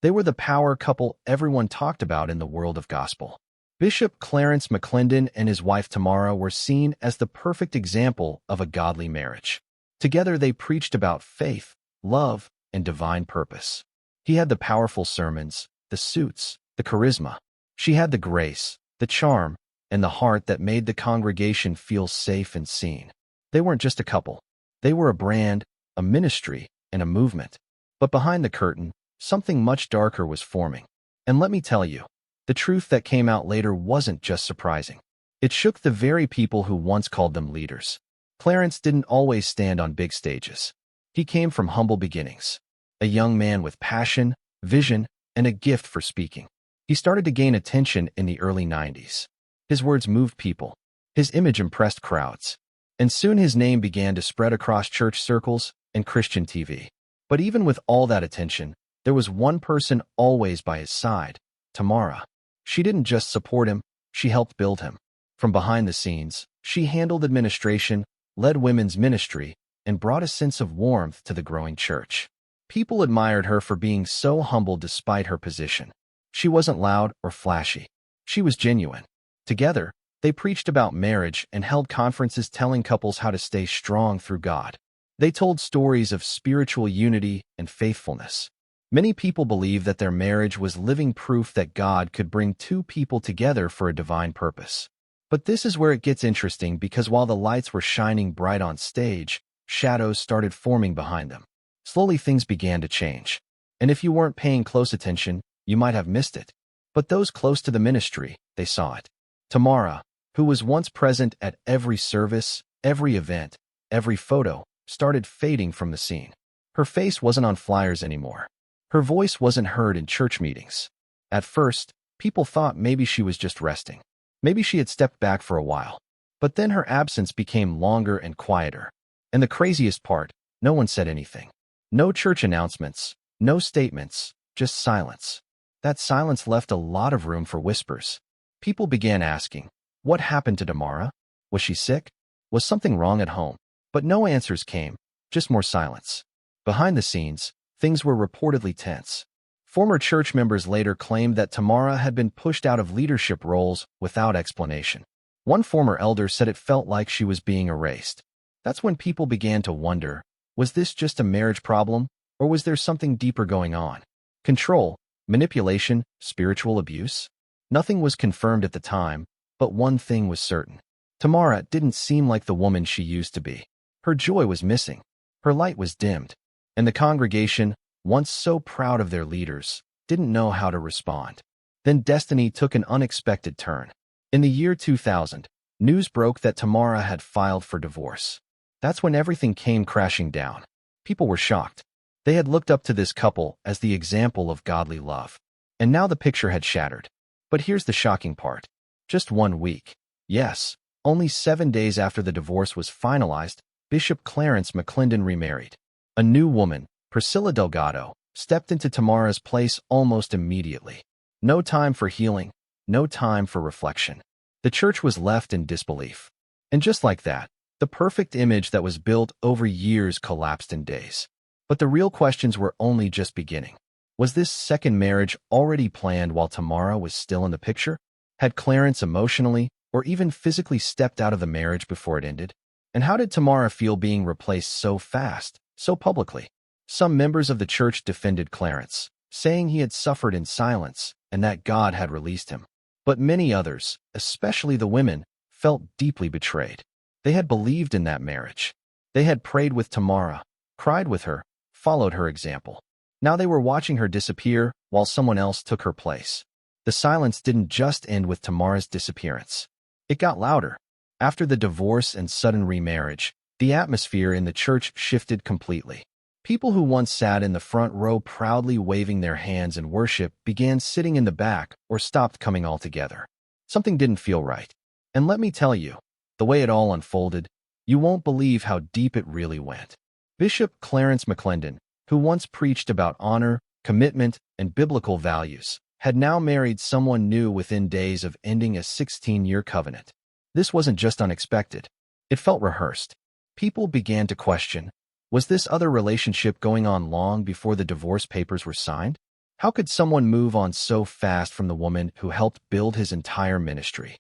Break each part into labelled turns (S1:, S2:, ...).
S1: They were the power couple everyone talked about in the world of gospel. Bishop Clarence McClendon and his wife Tammera were seen as the perfect example of a godly marriage. Together they preached about faith, love, and divine purpose. He had the powerful sermons, the suits, the charisma. She had the grace, the charm, and the heart that made the congregation feel safe and seen. They weren't just a couple. They were a brand, a ministry, and a movement. But behind the curtain, something much darker was forming. And let me tell you, the truth that came out later wasn't just surprising. It shook the very people who once called them leaders. Clarence didn't always stand on big stages. He came from humble beginnings. A young man with passion, vision, and a gift for speaking. He started to gain attention in the early 90s. His words moved people. His image impressed crowds. And soon his name began to spread across church circles and Christian TV. But even with all that attention, there was one person always by his side, Tammera. She didn't just support him, she helped build him. From behind the scenes, she handled administration, led women's ministry, and brought a sense of warmth to the growing church. People admired her for being so humble despite her position. She wasn't loud or flashy. She was genuine. Together, they preached about marriage and held conferences telling couples how to stay strong through God. They told stories of spiritual unity and faithfulness. Many people believed that their marriage was living proof that God could bring two people together for a divine purpose. But this is where it gets interesting because while the lights were shining bright on stage, shadows started forming behind them. Slowly things began to change. And if you weren't paying close attention, you might have missed it. But those close to the ministry, they saw it. Tammera, who was once present at every service, every event, every photo, started fading from the scene. Her face wasn't on flyers anymore. Her voice wasn't heard in church meetings. At first, people thought maybe she was just resting. Maybe she had stepped back for a while. But then her absence became longer and quieter. And the craziest part, no one said anything. No church announcements, no statements, just silence. That silence left a lot of room for whispers. People began asking, what happened to Tammera? Was she sick? Was something wrong at home? But no answers came, just more silence. Behind the scenes, things were reportedly tense. Former church members later claimed that Tammera had been pushed out of leadership roles without explanation. One former elder said it felt like she was being erased. That's when people began to wonder, was this just a marriage problem, or was there something deeper going on? Control, manipulation, spiritual abuse? Nothing was confirmed at the time, but one thing was certain. Tammera didn't seem like the woman she used to be. Her joy was missing. Her light was dimmed. And the congregation, once so proud of their leaders, didn't know how to respond. Then destiny took an unexpected turn. In the year 2000, news broke that Tammera had filed for divorce. That's when everything came crashing down. People were shocked. They had looked up to this couple as the example of godly love. And now the picture had shattered. But here's the shocking part. Just 1 week. Yes, only 7 days after the divorce was finalized, Bishop Clarence McClendon remarried. A new woman, Priscilla Delgado, stepped into Tammera's place almost immediately. No time for healing, no time for reflection. The church was left in disbelief. And just like that, the perfect image that was built over years collapsed in days. But the real questions were only just beginning. Was this second marriage already planned while Tammera was still in the picture? Had Clarence emotionally or even physically stepped out of the marriage before it ended? And how did Tammera feel being replaced so fast, so publicly? Some members of the church defended Clarence, saying he had suffered in silence and that God had released him. But many others, especially the women, felt deeply betrayed. They had believed in that marriage. They had prayed with Tammera, cried with her, followed her example. Now they were watching her disappear while someone else took her place. The silence didn't just end with Tammera's disappearance. It got louder. After the divorce and sudden remarriage, the atmosphere in the church shifted completely. People who once sat in the front row proudly waving their hands in worship began sitting in the back or stopped coming altogether. Something didn't feel right. And let me tell you, the way it all unfolded, you won't believe how deep it really went. Bishop Clarence McClendon, who once preached about honor, commitment, and biblical values, had now married someone new within days of ending a 16-year covenant. This wasn't just unexpected. It felt rehearsed. People began to question, was this other relationship going on long before the divorce papers were signed? How could someone move on so fast from the woman who helped build his entire ministry?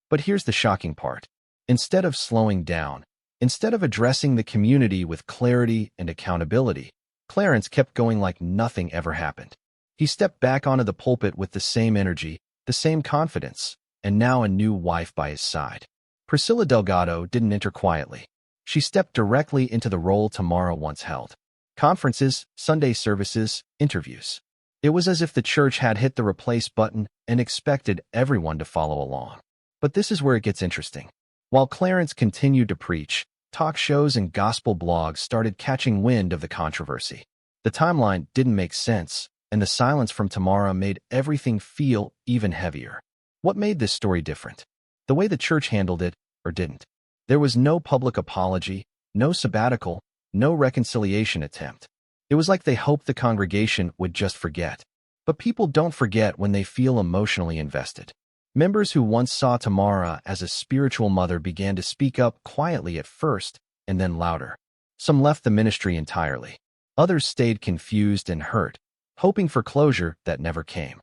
S1: But here's the shocking part. Instead of slowing down, instead of addressing the community with clarity and accountability, Clarence kept going like nothing ever happened. He stepped back onto the pulpit with the same energy, the same confidence, and now a new wife by his side. Priscilla Delgado didn't enter quietly. She stepped directly into the role Tammera once held. Conferences, Sunday services, interviews. It was as if the church had hit the replace button and expected everyone to follow along. But this is where it gets interesting. While Clarence continued to preach, talk shows and gospel blogs started catching wind of the controversy. The timeline didn't make sense, and the silence from Tammera made everything feel even heavier. What made this story different? The way the church handled it, or didn't. There was no public apology, no sabbatical, no reconciliation attempt. It was like they hoped the congregation would just forget. But people don't forget when they feel emotionally invested. Members who once saw Tammera as a spiritual mother began to speak up quietly at first, and then louder. Some left the ministry entirely. Others stayed confused and hurt, hoping for closure that never came.